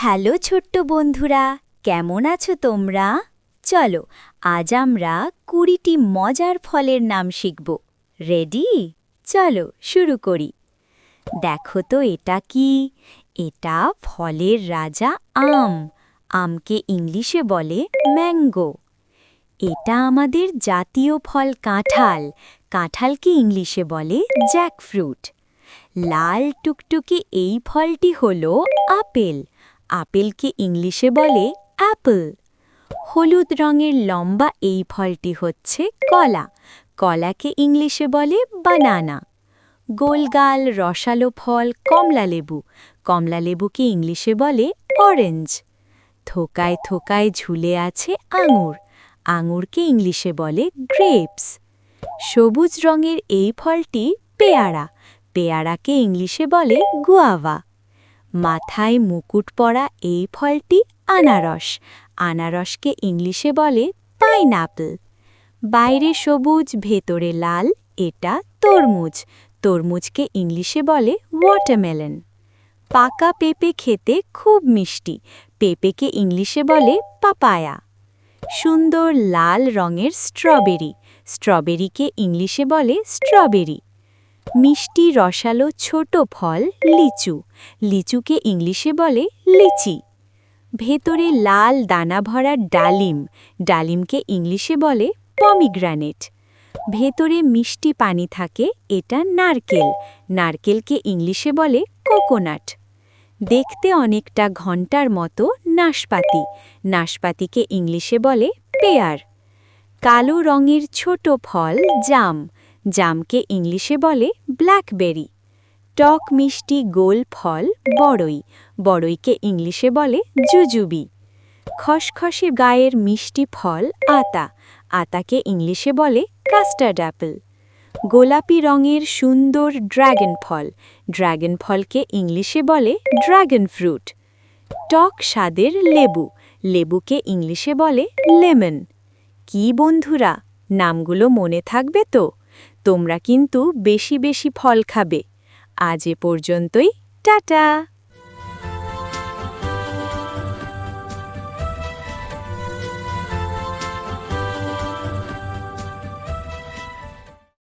Hello ছোট্ট বন্ধুরা, কেমন আছো তোমরা? চলো আজ আমরা ২০টি মজার ফলের নাম শিখব। রেডি? চলো শুরু করি। দেখো তো এটা কি? এটা ফলের রাজা আম। আমকে ইংলিশে বলে ম্যাঙ্গো। এটা আমাদের জাতীয় ফল কাঁঠাল। কাঁঠালকে ইংলিশে বলে জ্যাকফ্রুট। লাল টুকটুকে এই ফলটি হলো আপেল। আপেলকে ইংলিশে বলে অ্যাপল। হলুদ রঙের লম্বা এই ফলটি হচ্ছে কলা। কলাকে ইংলিশে বলে বানানা। গোলগাল রসালো ফল কমলালেবু। কমলালেবুকে ইংলিশে বলে অরেঞ্জ। থোকায় থোকায় ঝুলে আছে আঙুর। আঙুরকে ইংলিশে বলে গ্রেপস। সবুজ রঙের এই ফলটি পেয়ারা। পেয়ারাকে ইংলিশে বলে গুয়াভা। মাথায় মুকুট পরা এই ফলটি আনারস। আনারসকে ইংলিশে বলে পাইনঅ্যাপল। বাইরে সবুজ ভেতরে লাল এটা তরমুজ। তরমুজকে ইংলিশে বলে ওয়াটারমেলন। পাকা পেঁপে খেতে খুব মিষ্টি। পেঁপেকে ইংলিশে বলে পাপায়া। সুন্দর লাল রঙের স্ট্রবেরি। স্ট্রবেরিকে ইংলিশে বলে স্ট্রবেরি। মিষ্টি রসালো ছোট ফল লিচু। লিচুকে ইংলিশে বলে লিচি। ভেতরে লাল দানা ভরা ডালিম। ডালিমকে ইংলিশে বলে পমিগ্রানেট। ভেতরে মিষ্টি পানি থাকে এটা নারকেল। নারকেলকে ইংলিশে বলে কোকোনাট। দেখতে অনেকটা ঘণ্টার মতো নাশপাতি। নাশপাতিকে ইংলিশে বলে পেয়ার। কালো রঙের ছোট ফল জাম। জামকে ইংলিশে বলে ব্ল্যাকবেরি। টক মিষ্টি গোল ফল বড়ই। বড়ইকে ইংলিশে বলে জুজুবি। খসখসে গায়ের মিষ্টি ফল আতা। আতাকে ইংলিশে বলে কাস্টার্ড অ্যাপল। গোলাপি রঙের সুন্দর ড্রাগন ফল। ড্রাগন ফলকে ইংলিশে বলে ড্রাগন ফ্রুট। টক স্বাদের লেবু। লেবুকে ইংলিশে বলে লেমন। কি বন্ধুরা, নামগুলো মনে থাকবে তো? তোমরা কিন্তু বেশি বেশি ফল খাবে। আজ এ পর্যন্তই, টাটা।